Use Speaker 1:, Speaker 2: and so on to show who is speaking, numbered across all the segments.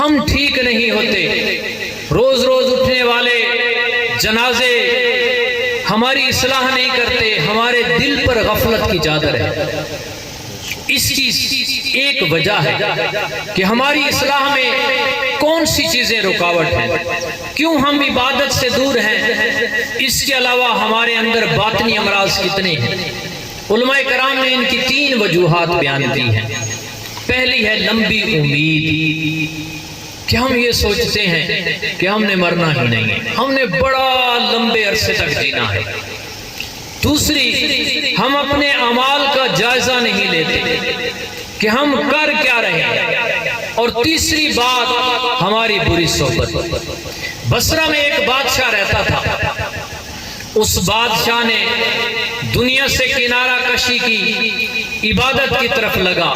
Speaker 1: ہم ٹھیک نہیں ہوتے، روز روز اٹھنے والے جنازے ہماری اصلاح نہیں کرتے، ہمارے دل پر غفلت کی چادر ہے۔ اس کی ایک وجہ ہے کہ ہماری اصلاح میں کون سی چیزیں رکاوٹ ہیں، کیوں ہم عبادت سے دور ہیں، اس کے علاوہ ہمارے اندر باطنی امراض کتنے ہیں۔ علماء کرام نے ان کی 3 وجوہات بیان کی ہیں۔ پہلی ہے لمبی امید، کہ ہم یہ سوچتے ہیں کہ ہم نے مرنا ہی نہیں ہے، ہم نے بڑا لمبے عرصے تک جینا ہے۔ دوسری، ہم اپنے اعمال کا جائزہ نہیں لیتے کہ ہم کر کیا رہے ہیں۔ اور تیسری بات، ہماری بری صحبت۔ بصرہ میں ایک بادشاہ رہتا تھا، اس بادشاہ نے دنیا سے کنارہ کشی کی، عبادت کی طرف لگا،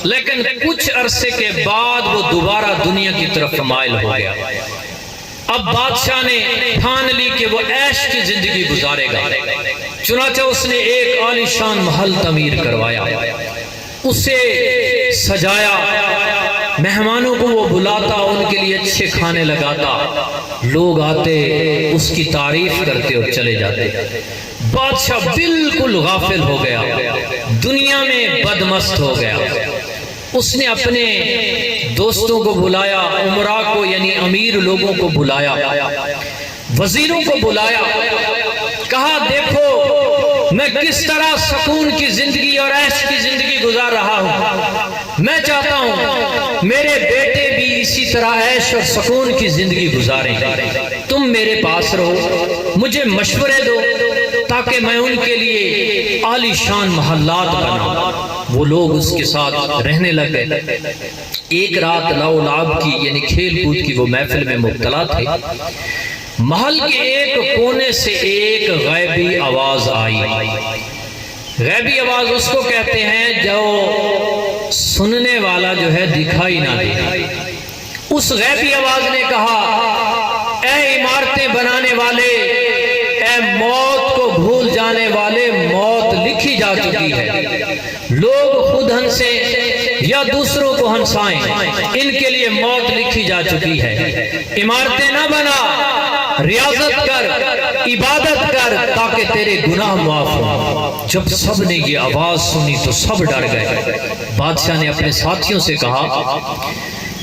Speaker 1: لیکن کچھ عرصے کے بعد وہ دوبارہ دنیا کی طرف مائل ہو گیا۔ اب بادشاہ نے ٹھان لی کہ وہ عیش کی زندگی گزارے گا، چنانچہ اس نے ایک عالیشان محل تعمیر کروایا، اسے سجایا، مہمانوں کو وہ بلاتا، ان کے لیے اچھے کھانے لگاتا، لوگ آتے اس کی تعریف کرتے اور چلے جاتے۔ بادشاہ بالکل غافل ہو گیا، دنیا میں بدمست ہو گیا۔ اس نے اپنے دوستوں کو بلایا، امراء کو یعنی امیر لوگوں کو بلایا، وزیروں کو بلایا، کہا دیکھو میں کس طرح سکون کی زندگی اور عیش کی زندگی گزار رہا ہوں، میں چاہتا ہوں میرے بیٹے بھی اسی طرح عیش اور سکون کی زندگی گزاریں، تم میرے پاس رہو، مجھے مشورے دو تاکہ میں ان کے لیے عالی شان محلات بناؤں۔ وہ لوگ اس کے ساتھ رہنے لگے۔ ایک رات لاؤ لعب کی یعنی کھیل کود کی وہ محفل میں مبتلا تھے۔ محل کے ایک کونے سے ایک غیبی آواز آئی۔ غیبی آواز اس کو کہتے ہیں جو سننے والا جو ہے دکھائی نہ دے۔ اس غیبی آواز نے کہا، اے عمارتیں بنانے والے، اے موت کو بھول جانے والے، موت لکھی جا چکی ہے، لوگ خود ہنسے یا دوسروں کو ہنسائیں، ان کے لیے موت لکھی جا چکی ہے۔ عمارتیں نہ بنا، ریاضت کر، عبادت کر تاکہ تیرے گناہ معاف ہوں۔ جب سب نے یہ آواز سنی تو سب ڈر گئے۔ بادشاہ نے اپنے ساتھیوں سے کہا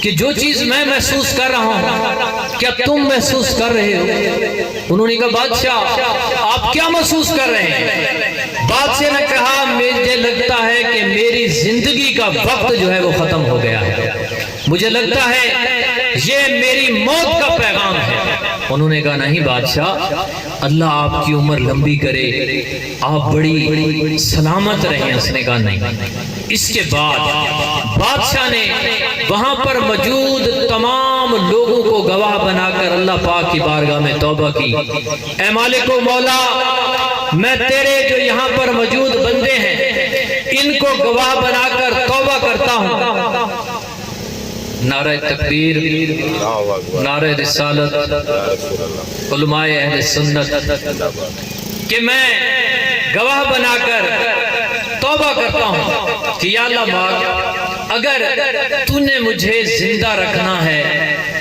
Speaker 1: کہ جو چیز میں محسوس کر رہا ہوں کیا تم محسوس کر رہے ہو؟ انہوں نے کہا بادشاہ آپ کیا محسوس کر رہے ہیں؟ بادشاہ نے کہا مجھے لگتا ہے کہ میری زندگی کا وقت جو ہے وہ ختم ہو گیا ہے، مجھے لگتا ہے یہ میری موت کا پیغام ہے۔ انہوں نے کہا نہیں بادشاہ، اللہ آپ کی عمر لمبی کرے، آپ بڑی سلامت رہیں۔ اس نے کہا نہیں۔ اس کے بعد بادشاہ نے وہاں پر موجود تمام لوگوں کو گواہ بنا کر اللہ پاک کی بارگاہ میں توبہ کی، اے مالک و مولا، میں تیرے جو یہاں پر موجود بندے ہیں ان کو گواہ بنا کر توبہ کرتا ہوں۔ نعرہ تکبیر، نعرہ رسالت، علماء اہل سنت، کہ میں گواہ بنا کر توبہ کرتا ہوں کہ یا اللہ پاک اگر تو نے مجھے زندہ رکھنا ہے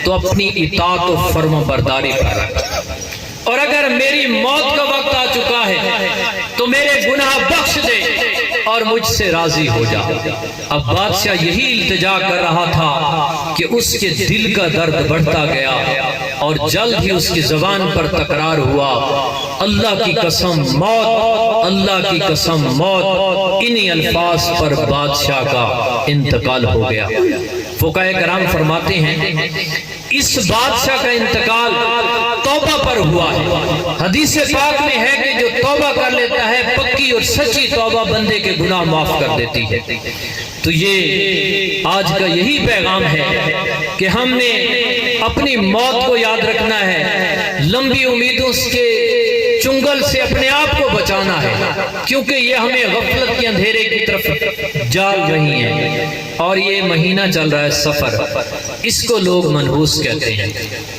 Speaker 1: تو اپنی اطاعت و فرما برداری پر رکھ، اور اگر میری موت کا وقت آ چکا ہے تو میرے گناہ بخش دے اور مجھ سے راضی ہو جا۔ اب بادشاہ یہی التجا کر رہا تھا کہ اس کے دل کا درد بڑھتا گیا اور جلد ہی اس کی زبان پر تکرار ہوا، اللہ کی قسم موت، اللہ کی قسم موت۔ انہی الفاظ پر بادشاہ کا انتقال ہو گیا۔ فقہاء کرام فرماتے ہیں اس بادشاہ کا انتقال توبہ پر ہوا ہے۔ حدیث پاک میں ہے کہ جو توبہ کر لیتا ہے پکی اور سچی توبہ بندے کے گناہ معاف کر دیتی ہے۔ تو یہ آج کا یہی پیغام ہے کہ ہم نے اپنی موت کو یاد رکھنا ہے، لمبی امیدوں کے چنگل سے اپنے آپ کو بچانا ہے، کیونکہ یہ ہمیں غفلت کے اندھیرے کی طرف جال رہی ہیں۔ اور یہ مہینہ چل رہا ہے سفر، اس کو لوگ منحوس کہتے ہیں،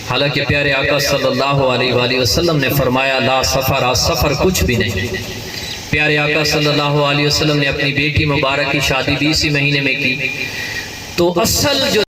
Speaker 1: حالانکہ پیارے آقا صلی اللہ علیہ وآلہ وسلم نے فرمایا لا سفر، سفر کچھ بھی نہیں۔ پیارے آقا صلی اللہ علیہ وسلم نے اپنی بیٹی مبارک کی شادی بھی اسی مہینے میں کی، تو اصل جو